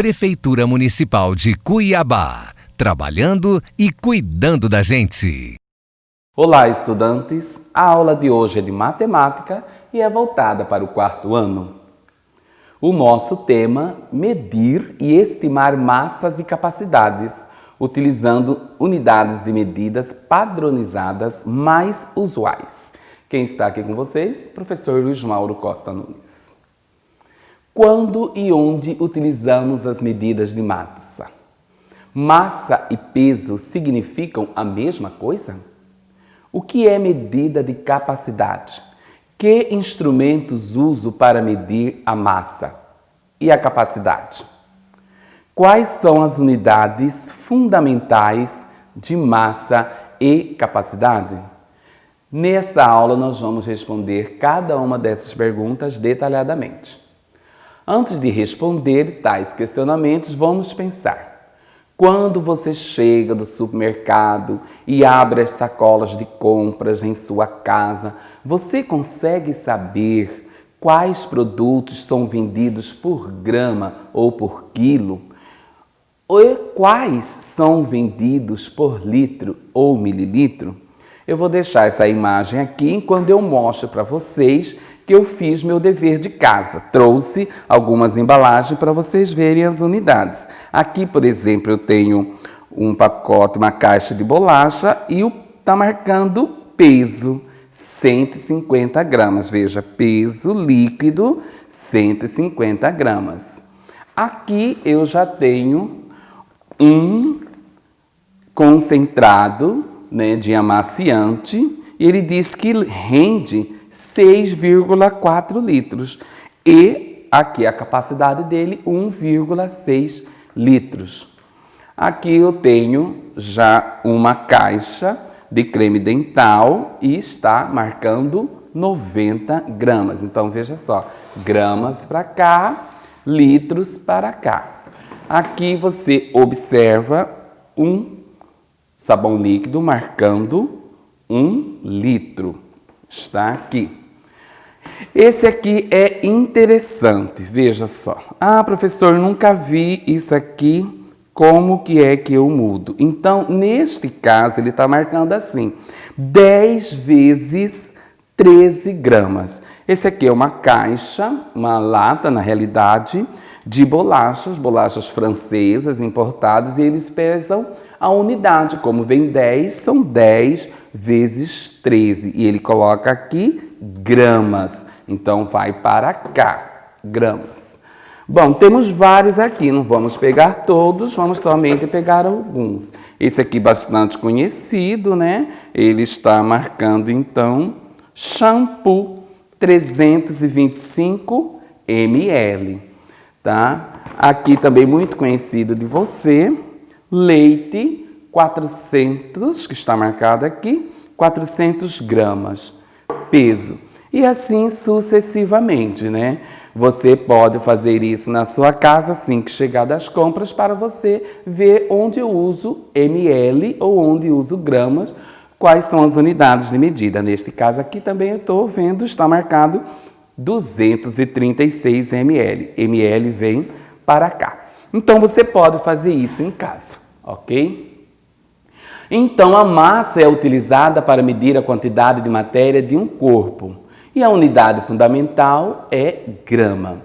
Prefeitura Municipal de Cuiabá, trabalhando e cuidando da gente. Olá, estudantes! A aula de hoje é de matemática e é voltada para o quarto ano. O nosso tema: medir e estimar massas e capacidades, utilizando unidades de medidas padronizadas mais usuais. Quem está aqui com vocês? Professor Luiz Mauro Costa Nunes. Quando e onde utilizamos as medidas de massa? Massa e peso significam a mesma coisa? O que é medida de capacidade? Que instrumentos uso para medir a massa e a capacidade? Quais são as unidades fundamentais de massa e capacidade? Nesta aula, nós vamos responder cada uma dessas perguntas detalhadamente. Antes de responder tais questionamentos, vamos pensar. Quando você chega do supermercado e abre as sacolas de compras em sua casa, você consegue saber quais produtos são vendidos por grama ou por quilo? Ou quais são vendidos por litro ou mililitro? Eu vou deixar essa imagem aqui enquanto eu mostro para vocês que eu fiz meu dever de casa. Trouxe algumas embalagens para vocês verem as unidades. Aqui, por exemplo, eu tenho um pacote, uma caixa de bolacha e está marcando peso, 150 gramas. Veja, peso líquido, 150 gramas. Aqui eu já tenho um concentrado, de amaciante, e ele diz que rende 6,4 litros. E aqui a capacidade dele, 1,6 litros. Aqui eu tenho já uma caixa de creme dental e está marcando 90 gramas. Então, veja só, gramas para cá, litros para cá. Aqui você observa um sabão líquido marcando 1 litro. Está aqui. Esse aqui é interessante, veja só. Ah, professor, nunca vi isso aqui, como que é que eu mudo? Então, neste caso, ele está marcando assim, 10 vezes 13 gramas. Esse aqui é uma caixa, uma lata, na realidade, de bolachas francesas importadas, e eles pesam a unidade. Como vem 10, são 10 vezes 13. E ele coloca aqui gramas. Então, vai para cá, gramas. Bom, temos vários aqui. Não vamos pegar todos, vamos somente pegar alguns. Esse aqui bastante conhecido, né? Ele está marcando, então, shampoo, 325 ml. Tá? Aqui também muito conhecido de você, leite, 400, que está marcado aqui, 400 gramas, peso. E assim sucessivamente, né? Você pode fazer isso na sua casa assim que chegar das compras para você ver onde eu uso ml ou onde uso gramas, quais são as unidades de medida. Neste caso aqui também eu estou vendo, está marcado 236 ml. ml vem para cá. Então, você pode fazer isso em casa, ok? Então, a massa é utilizada para medir a quantidade de matéria de um corpo. E a unidade fundamental é grama.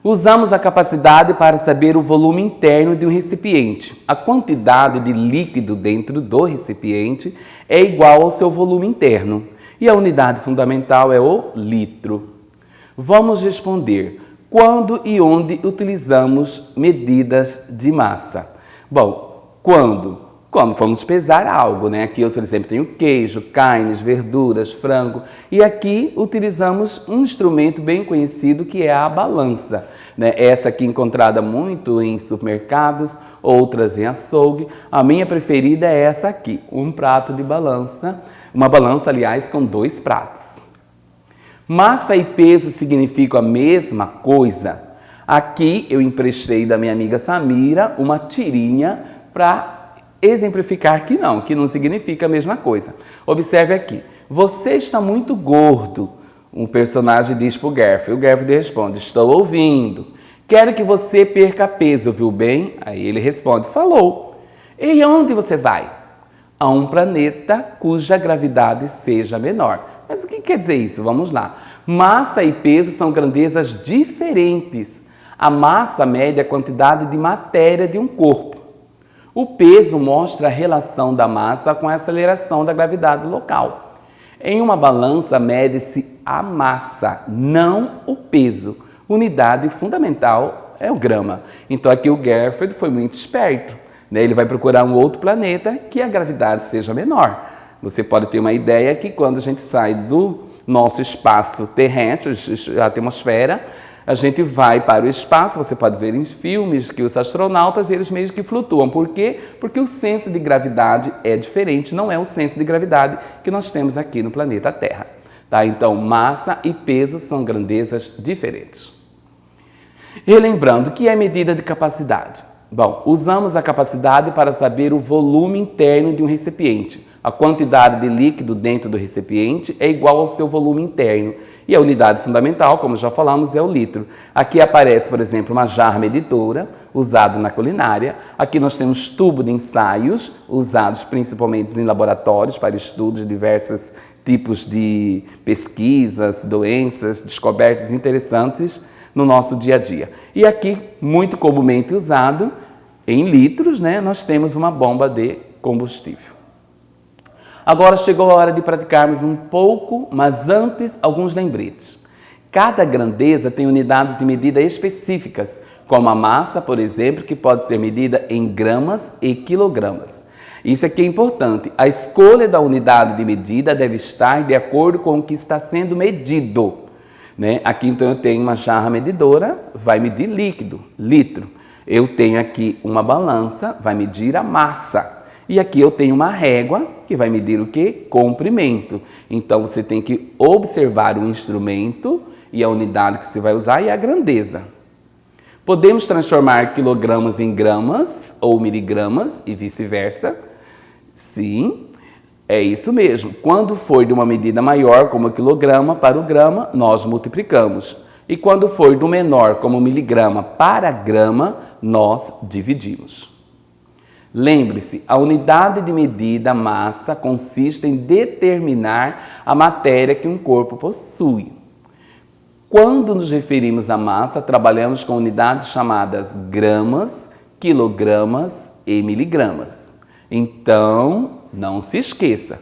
Usamos a capacidade para saber o volume interno de um recipiente. A quantidade de líquido dentro do recipiente é igual ao seu volume interno. E a unidade fundamental é o litro. Vamos responder. Quando e onde utilizamos medidas de massa? Bom, quando vamos pesar algo, né? Aqui eu, por exemplo, tenho queijo, carnes, verduras, frango. E aqui utilizamos um instrumento bem conhecido que é a balança, né? Essa aqui encontrada muito em supermercados, outras em açougue. A minha preferida é essa aqui, um prato de balança. Uma balança, aliás, com 2 pratos. Massa e peso significam a mesma coisa? Aqui eu emprestei da minha amiga Samira uma tirinha para exemplificar que não significa a mesma coisa. Observe aqui, você está muito gordo. Um personagem diz para o Garfield responde, estou ouvindo. Quero que você perca peso, viu bem? Aí ele responde, falou. E aonde você vai? A um planeta cuja gravidade seja menor. Mas o que quer dizer isso? Vamos lá. Massa e peso são grandezas diferentes. A massa mede a quantidade de matéria de um corpo. O peso mostra a relação da massa com a aceleração da gravidade local. Em uma balança, mede-se a massa, não o peso. Unidade fundamental é o grama. Então aqui o Gerfeld foi muito esperto. Ele vai procurar um outro planeta que a gravidade seja menor. Você pode ter uma ideia que quando a gente sai do nosso espaço terrestre, a atmosfera, a gente vai para o espaço. Você pode ver em filmes que os astronautas, eles meio que flutuam. Por quê? Porque o senso de gravidade é diferente, não é o senso de gravidade que nós temos aqui no planeta Terra. Tá? Então, massa e peso são grandezas diferentes. Relembrando, o que é medida de capacidade? Bom, usamos a capacidade para saber o volume interno de um recipiente. A quantidade de líquido dentro do recipiente é igual ao seu volume interno. E a unidade fundamental, como já falamos, é o litro. Aqui aparece, por exemplo, uma jarra medidora, usada na culinária. Aqui nós temos tubo de ensaios, usados principalmente em laboratórios para estudos de diversos tipos de pesquisas, doenças, descobertas interessantes no nosso dia a dia. E aqui, muito comumente usado, em litros, nós temos uma bomba de combustível. Agora chegou a hora de praticarmos um pouco, mas antes, alguns lembretes. Cada grandeza tem unidades de medida específicas, como a massa, por exemplo, que pode ser medida em gramas e quilogramas. Isso aqui é importante. A escolha da unidade de medida deve estar de acordo com o que está sendo medido. Aqui, então, eu tenho uma jarra medidora, vai medir líquido, litro. Eu tenho aqui uma balança, vai medir a massa. E aqui eu tenho uma régua, que vai medir o quê? Comprimento. Então, você tem que observar o instrumento e a unidade que você vai usar e a grandeza. Podemos transformar quilogramas em gramas ou miligramas e vice-versa? Sim, é isso mesmo. Quando for de uma medida maior, como quilograma para o grama, nós multiplicamos. E quando for do menor, como miligrama para grama, nós dividimos. Lembre-se, a unidade de medida, massa, consiste em determinar a matéria que um corpo possui. Quando nos referimos à massa, trabalhamos com unidades chamadas gramas, quilogramas e miligramas. Então, não se esqueça,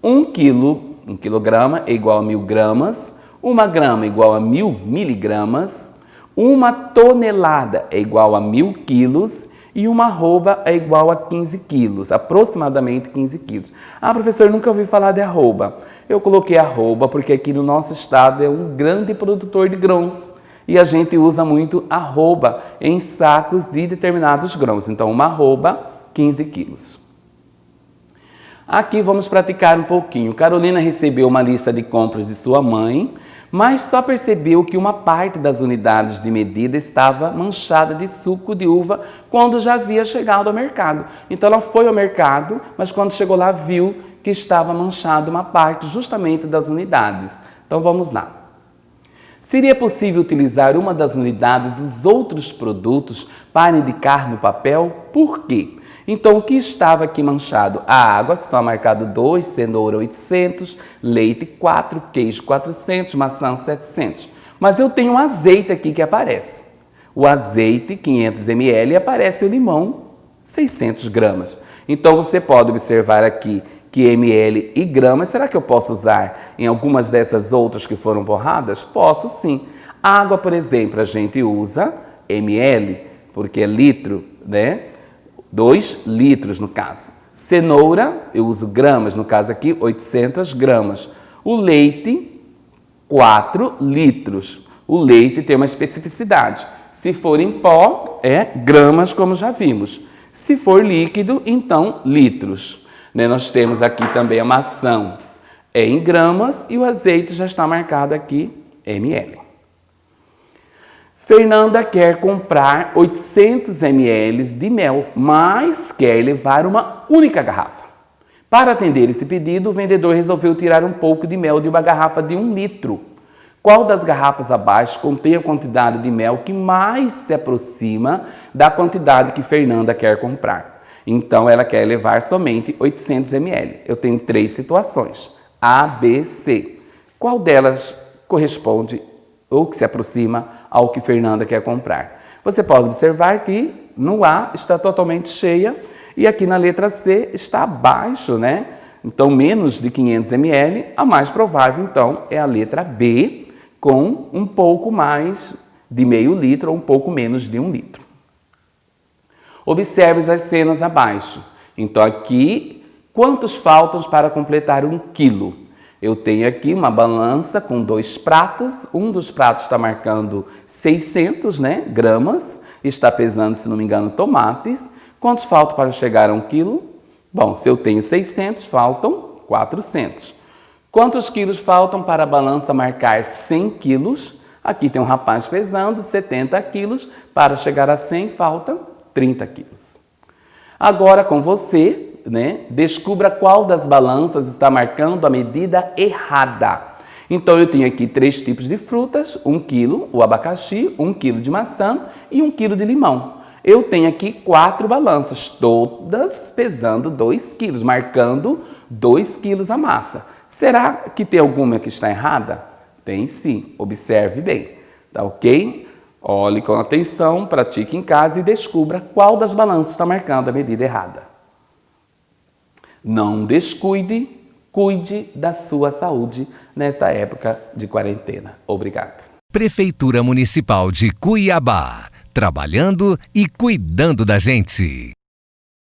um quilograma é igual a 1000 gramas, uma grama é igual a 1000 miligramas, uma tonelada é igual a 1000 quilos e uma arroba é igual a 15 quilos, aproximadamente 15 quilos. Ah, professor, nunca ouvi falar de arroba. Eu coloquei arroba porque aqui no nosso estado é um grande produtor de grãos e a gente usa muito arroba em sacos de determinados grãos. Então, uma arroba, 15 quilos. Aqui vamos praticar um pouquinho. Carolina recebeu uma lista de compras de sua mãe, mas só percebeu que uma parte das unidades de medida estava manchada de suco de uva quando já havia chegado ao mercado. Então ela foi ao mercado, mas quando chegou lá viu que estava manchada uma parte justamente das unidades. Então vamos lá. Seria possível utilizar uma das unidades dos outros produtos para indicar no papel? Por quê? Então, o que estava aqui manchado? A água, que só marcado 2, cenoura 800, leite 4, queijo 400, maçã 700. Mas eu tenho um azeite aqui que aparece. O azeite, 500 ml, e aparece o limão, 600 gramas. Então, você pode observar aqui que ml e gramas, será que eu posso usar em algumas dessas outras que foram borradas? Posso sim. Água, por exemplo, a gente usa ml, porque é litro, 2 litros no caso. Cenoura, eu uso gramas, no caso aqui 800 gramas. O leite, 4 litros. O leite tem uma especificidade. Se for em pó, é gramas, como já vimos. Se for líquido, então litros. Nós temos aqui também a maçã, é em gramas, e o azeite já está marcado aqui, ml. Fernanda quer comprar 800 ml de mel, mas quer levar uma única garrafa. Para atender esse pedido, o vendedor resolveu tirar um pouco de mel de uma garrafa de 1 litro. Qual das garrafas abaixo contém a quantidade de mel que mais se aproxima da quantidade que Fernanda quer comprar? Então, ela quer levar somente 800 ml. Eu tenho 3 situações, A, B, C. Qual delas corresponde ou que se aproxima ao que Fernanda quer comprar? Você pode observar que no A está totalmente cheia e aqui na letra C está abaixo, né? Então, menos de 500 ml, a mais provável, então, é a letra B, com um pouco mais de meio litro ou um pouco menos de 1 litro. Observe as cenas abaixo. Então, aqui, quantos faltam para completar 1 quilo? Eu tenho aqui uma balança com 2 pratos. Um dos pratos está marcando 600, gramas. Está pesando, se não me engano, tomates. Quantos faltam para chegar a 1 quilo? Bom, se eu tenho 600, faltam 400. Quantos quilos faltam para a balança marcar 100 quilos? Aqui tem um rapaz pesando 70 quilos. Para chegar a 100, faltam 30 quilos. Agora, com você, descubra qual das balanças está marcando a medida errada. Então, eu tenho aqui 3 tipos de frutas, 1 quilo, o abacaxi, 1 quilo de maçã e 1 quilo de limão. Eu tenho aqui 4 balanças, todas pesando 2 quilos, marcando 2 quilos a massa. Será que tem alguma que está errada? Tem sim, observe bem, tá ok? Olhe com atenção, pratique em casa e descubra qual das balanças está marcando a medida errada. Não descuide, cuide da sua saúde nesta época de quarentena. Obrigado. Prefeitura Municipal de Cuiabá. Trabalhando e cuidando da gente.